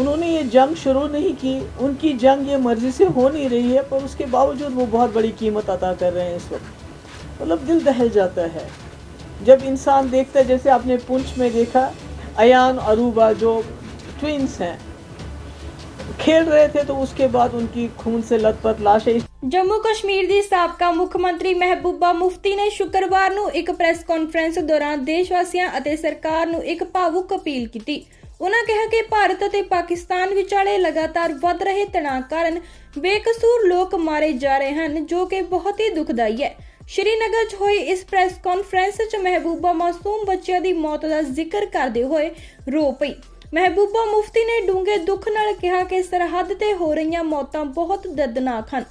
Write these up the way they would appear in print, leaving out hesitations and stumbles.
उन्होंने ये जंग शुरू नहीं की, उनकी जंग ये मर्जी से हो नहीं रही है, पर उसके बावजूद वो बहुत बड़ी कीमत अदा कर रहे हैं इस वक्त। मतलब दिल दहल जाता है जब इंसान देखता है, जैसे आपने पुंछ में देखा अयान अरूबा जो ट्विंस हैं खेल रहे थे, तो उसके बाद उनकी खून से लथपथ लाशें। ਜੰਮੂ ਕਸ਼ਮੀਰ ਦੀ ਸਾਬਕਾ ਮੁੱਖ ਮੰਤਰੀ ਮਹਿਬੂਬਾ ਮੁਫਤੀ ਨੇ ਸ਼ੁੱਕਰਵਾਰ ਨੂੰ ਇੱਕ ਪ੍ਰੈਸ ਕਾਨਫਰੰਸ ਦੌਰਾਨ ਦੇਸ਼ ਵਾਸੀਆਂ ਅਤੇ ਸਰਕਾਰ ਨੂੰ ਇੱਕ ਭਾਵੁਕ ਅਪੀਲ ਕੀਤੀ। ਉਨ੍ਹਾਂ ਕਿਹਾ ਕਿ ਭਾਰਤ ਅਤੇ ਪਾਕਿਸਤਾਨ ਵਿਚਾਲੇ ਲਗਾਤਾਰ ਵੱਧ ਰਹੇ ਤਣਾਅ ਕਾਰਨ ਬੇਕਸੂਰ ਲੋਕ ਮਾਰੇ ਜਾ ਰਹੇ ਹਨ, ਜੋ ਕਿ ਬਹੁਤ ਹੀ ਦੁਖਦਾਈ ਹੈ। ਸ਼੍ਰੀਨਗਰ 'ਚ ਹੋਈ ਇਸ ਪ੍ਰੈਸ ਕਾਨਫਰੰਸ 'ਚ ਮਹਿਬੂਬਾ ਮਾਸੂਮ ਬੱਚਿਆਂ ਦੀ ਮੌਤ ਦਾ ਜ਼ਿਕਰ ਕਰਦੇ ਹੋਏ ਰੋ ਪਈ। ਮਹਿਬੂਬਾ ਮੁਫਤੀ ਨੇ ਡੂੰਘੇ ਦੁੱਖ ਨਾਲ ਕਿਹਾ ਕਿ ਸਰਹੱਦ ਤੇ ਹੋ ਰਹੀਆਂ ਮੌਤਾਂ ਬਹੁਤ ਦਰਦਨਾਕ ਹਨ।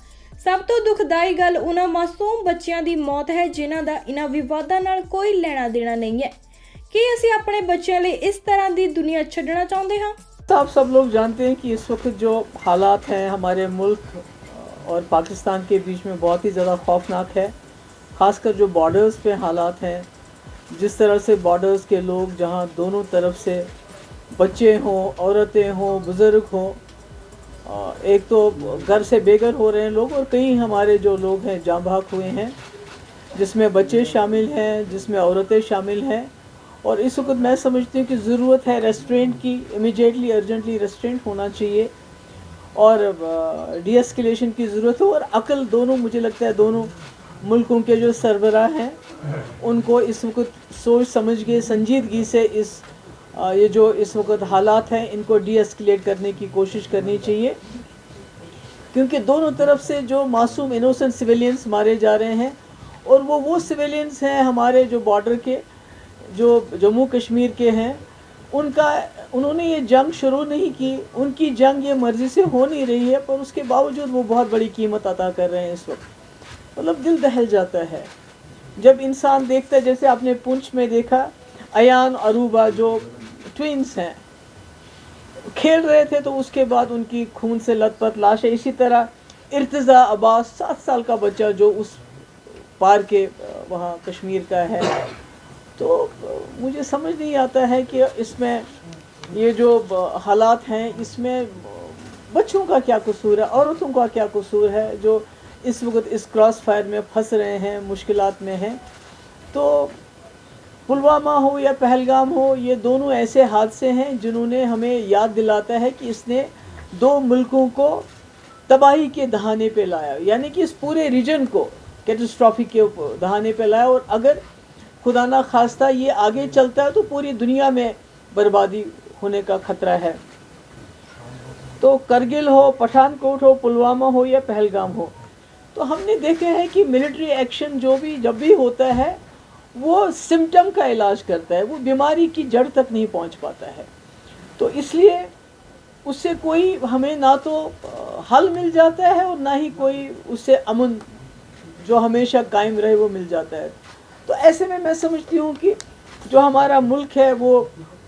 ਸਭ ਤੋਂ ਦੁਖਦਾਈ ਗੱਲ ਉਹਨਾਂ ਮਾਸੂਮ ਬੱਚਿਆਂ ਦੀ ਮੌਤ ਹੈ ਜਿਨ੍ਹਾਂ ਦਾ ਇਹਨਾਂ ਵਿਵਾਦਾਂ ਨਾਲ ਕੋਈ ਲੈਣਾ ਦੇਣਾ ਨਹੀਂ ਹੈ। कि ਅਸੀਂ अपने बच्चों लिए इस तरह की दुनिया छड़ना चाहते हैं? तो आप सब लोग जानते हैं कि इस वक्त जो हालात हैं हमारे मुल्क और पाकिस्तान के बीच में बहुत ही ज़्यादा खौफनाक है। ख़ासकर जो बॉर्डर्स पे हालात हैं, जिस तरह से बॉर्डर्स के लोग जहां दोनों तरफ से बच्चे हों, औरतें हों, बुज़ुर्ग हों, एक तो घर से बेघर हो रहे हैं लोग, और कई हमारे जो लोग हैं जाँ बहक हुए हैं, जिसमें बच्चे शामिल हैं, जिसमें औरतें शामिल हैं। और इस वक्त मैं समझती हूँ कि ज़रूरत है रेस्ट्रेंट की, इमीडिएटली अर्जेंटली रेस्ट्रेंट होना चाहिए और डी एस्केलेशन की ज़रूरत है। और अकल दोनों, मुझे लगता है दोनों मुल्कों के जो सरबराह हैं उनको इस वक्त सोच समझ के संजीदगी से ये जो इस वक्त हालात हैं इनको डी एस्केलेट करने की कोशिश करनी चाहिए, क्योंकि दोनों तरफ से जो मासूम इनोसेंट सिविलियंस मारे जा रहे हैं, और वो सिविलियंस हैं हमारे जो बॉर्डर के, जो जम्मू कश्मीर के हैं, उन्होंने ये जंग शुरू नहीं की, उनकी जंग ये मर्जी से हो नहीं रही है, पर उसके बावजूद वो बहुत बड़ी कीमत अदा कर रहे हैं इस वक्त। मतलब दिल दहल जाता है जब इंसान देखता है, जैसे आपने पुंछ में देखा अयान अरूबा जो ट्विंस हैं खेल रहे थे, तो उसके बाद उनकी खून से लथपथ लाशें। इसी तरह इर्तिज़ा अब्बास 7 साल का बच्चा जो उस पार के वहाँ कश्मीर का है। तो मुझे समझ नहीं आता है कि इसमें ये जो हालात हैं इसमें बच्चों का क्या कसूर है, औरतों का क्या कसूर है, जो इस वक्त इस क्रॉस फायर में फंस रहे हैं, मुश्किलात में हैं। तो पुलवामा हो या पहलगाम हो, ये दोनों ऐसे हादसे हैं जिन्होंने हमें याद दिलाता है कि इसने 2 मुल्कों को तबाही के दहाने पे लाया, यानी कि इस पूरे रीजन को कैटास्ट्रॉफी के दहाने पे लाया। और अगर खुदा ना खास्ता ये आगे चलता है तो पूरी दुनिया में बर्बादी होने का खतरा है। तो करगिल हो, पठानकोट हो, पुलवामा हो या पहलगाम हो, तो हमने देखे हैं कि मिलिट्री एक्शन जब भी होता है वो सिम्टम का इलाज करता है, वो बीमारी की जड़ तक नहीं पहुंच पाता है। तो इसलिए उससे कोई हमें ना तो हल मिल जाता है और ना ही कोई उससे अमन जो हमेशा कायम रहे वो मिल जाता है। तो ऐसे में मैं समझती हूँ कि जो हमारा मुल्क है वो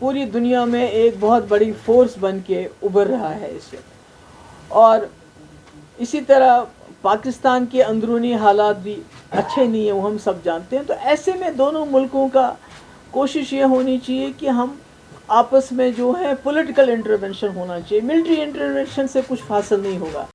पूरी दुनिया में एक बहुत बड़ी फोर्स बन के उभर रहा है इससे। और इसी तरह पाकिस्तान के अंदरूनी हालात भी अच्छे नहीं हैं, वो हम सब जानते हैं। तो ऐसे में दोनों मुल्कों का कोशिश ये होनी चाहिए कि हम आपस में जो है पॉलिटिकल इंटरवेंशन होना चाहिए। मिलिट्री इंटरवेंशन से कुछ हासिल नहीं होगा।